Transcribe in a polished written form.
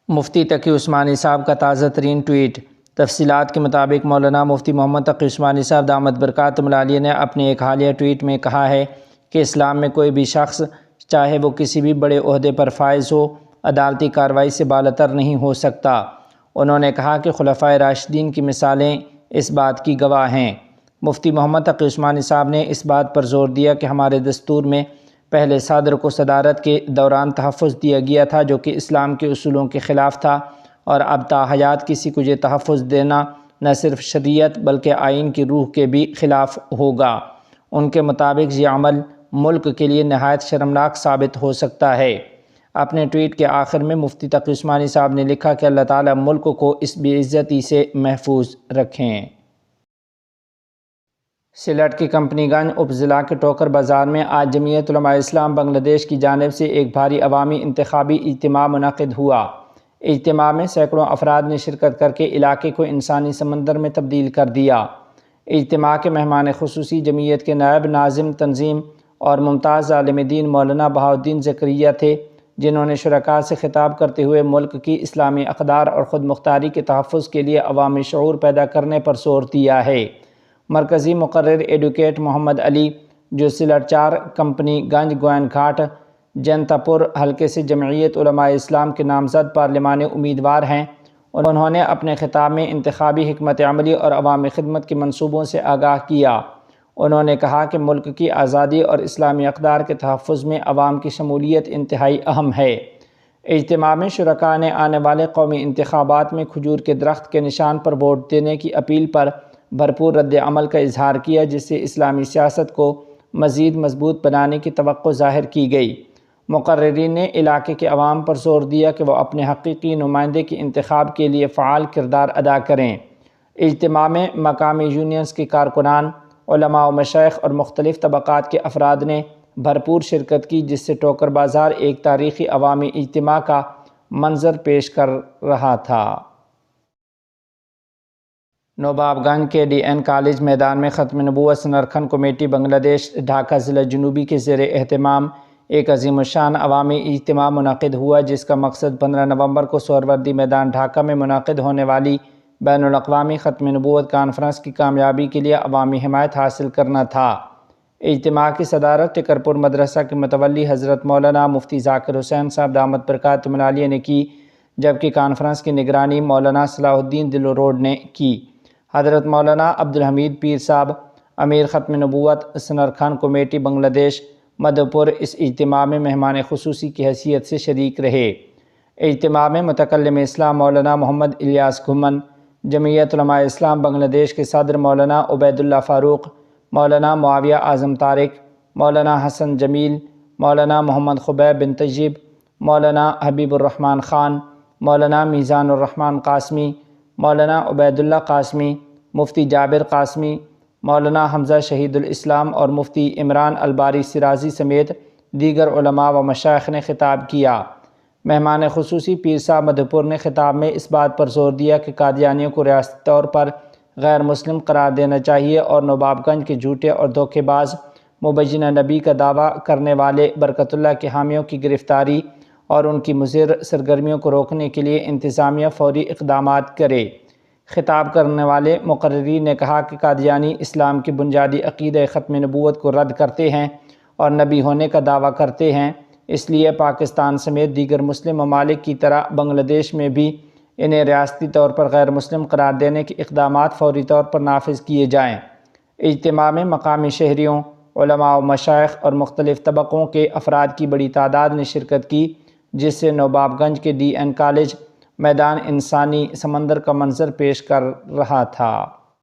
مفتی تقی عثمانی صاحب کا تازہ ترین ٹویٹ۔ تفصیلات کے مطابق مولانا مفتی محمد تقی عثمانی صاحب دامت برکاتہم العالیہ نے اپنے ایک حالیہ ٹویٹ میں کہا ہے کہ اسلام میں کوئی بھی شخص چاہے وہ کسی بھی بڑے عہدے پر فائز ہو، عدالتی کارروائی سے بالاتر نہیں ہو سکتا۔ انہوں نے کہا کہ خلفائے راشدین کی مثالیں اس بات کی گواہ ہیں۔ مفتی محمد تقی عثمانی صاحب نے اس بات پر زور دیا کہ ہمارے دستور میں پہلے صدر کو صدارت کے دوران تحفظ دیا گیا تھا جو کہ اسلام کے اصولوں کے خلاف تھا، اور اب تا حیات کسی کو یہ تحفظ دینا نہ صرف شریعت بلکہ آئین کی روح کے بھی خلاف ہوگا۔ ان کے مطابق یہ عمل ملک کے لیے نہایت شرمناک ثابت ہو سکتا ہے۔ اپنے ٹویٹ کے آخر میں مفتی تقی عثمانی صاحب نے لکھا کہ اللہ تعالیٰ ملک کو اس بے عزتی سے محفوظ رکھیں۔ سلٹ کی کمپنی گنج اپ ضلع کے ٹوکر بازار میں آج جمعیت علماء اسلام بنگلہ دیش کی جانب سے ایک بھاری عوامی انتخابی اجتماع منعقد ہوا۔ اجتماع میں سینکڑوں افراد نے شرکت کر کے علاقے کو انسانی سمندر میں تبدیل کر دیا۔ اجتماع کے مہمان خصوصی جمعیت کے نائب ناظم تنظیم اور ممتاز عالم دین مولانا بہاؤالدین زکریا تھے، جنہوں نے شرکاء سے خطاب کرتے ہوئے ملک کی اسلامی اقدار اور خود مختاری کے تحفظ کے لیے عوامی شعور پیدا کرنے پر زور دیا ہے۔ مرکزی مقرر ایڈوکیٹ محمد علی، جو سلٹ 4 کمپنی گنج گوین گھاٹ جنتا پور حلقے سے جمعیت علماء اسلام کے نامزد پارلیمانی امیدوار ہیں، انہوں نے اپنے خطاب میں انتخابی حکمت عملی اور عوامی خدمت کے منصوبوں سے آگاہ کیا۔ انہوں نے کہا کہ ملک کی آزادی اور اسلامی اقدار کے تحفظ میں عوام کی شمولیت انتہائی اہم ہے۔ اجتماع میں شرکاء نے آنے والے قومی انتخابات میں کھجور کے درخت کے نشان پر ووٹ دینے کی اپیل پر بھرپور رد عمل کا اظہار کیا، جس سے اسلامی سیاست کو مزید مضبوط بنانے کی توقع ظاہر کی گئی۔ مقررین نے علاقے کے عوام پر زور دیا کہ وہ اپنے حقیقی نمائندے کے انتخاب کے لیے فعال کردار ادا کریں۔ اجتماع میں مقامی یونینز کے کارکنان، علماء و مشائخ اور مختلف طبقات کے افراد نے بھرپور شرکت کی، جس سے ٹوکر بازار ایک تاریخی عوامی اجتماع کا منظر پیش کر رہا تھا۔ نوباب گنج کے ڈی این کالج میدان میں ختم نبوت سنرکھن کمیٹی بنگلہ دیش ڈھاکہ ضلع جنوبی کے زیر اہتمام ایک عظیم الشان عوامی اجتماع منعقد ہوا، جس کا مقصد 15 نومبر کو سہروردی میدان ڈھاکہ میں منعقد ہونے والی بین الاقوامی ختم نبوت کانفرنس کی کامیابی کے لیے عوامی حمایت حاصل کرنا تھا۔ اجتماع کی صدارت ٹکرپور مدرسہ کے متولی حضرت مولانا مفتی ذاکر حسین صاحب دامت برکاتہم العالیہ نے کی، جبکہ کانفرنس کی نگرانی مولانا صلاح الدین دلروڈ نے کی۔ حضرت مولانا عبدالحمید پیر صاحب، امیر ختم نبوت سنرکھن کمیٹی بنگلہ دیش مدھے پور، اس اجتماع میں مہمان خصوصی کی حیثیت سے شریک رہے۔ اجتماع میں متکلم اسلام مولانا محمد الیاس گھمن، جمعیت علماء اسلام بنگلہ دیش کے صدر مولانا عبید اللہ فاروق، مولانا معاویہ اعظم طارق، مولانا حسن جمیل، مولانا محمد خبیب بن طیب، مولانا حبیب الرحمن خان، مولانا میزان الرحمن قاسمی، مولانا عبید اللہ قاسمی، مفتی جابر قاسمی، مولانا حمزہ شہید الاسلام اور مفتی عمران الباری سرازی سمیت دیگر علماء و مشائخ نے خطاب کیا۔ مہمان خصوصی پیر صاحب مدھے پور نے خطاب میں اس بات پر زور دیا کہ قادیانیوں کو ریاستی طور پر غیر مسلم قرار دینا چاہیے، اور نوباب گنج کے جھوٹے اور دھوکے باز مبینہ نبی کا دعویٰ کرنے والے برکت اللہ کے حامیوں کی گرفتاری اور ان کی مضر سرگرمیوں کو روکنے کے لیے انتظامیہ فوری اقدامات کرے۔ خطاب کرنے والے مقررین نے کہا کہ قادیانی اسلام کی بنیادی عقیدہ ختم نبوت کو رد کرتے ہیں اور نبی ہونے کا دعویٰ کرتے ہیں، اس لیے پاکستان سمیت دیگر مسلم ممالک کی طرح بنگلہ دیش میں بھی انہیں ریاستی طور پر غیر مسلم قرار دینے کے اقدامات فوری طور پر نافذ کیے جائیں۔ اجتماع میں مقامی شہریوں، علماء و مشائخ اور مختلف طبقوں کے افراد کی بڑی تعداد نے شرکت کی، جس سے نوباب گنج کے ڈی این کالج میدان انسانی سمندر کا منظر پیش کر رہا تھا۔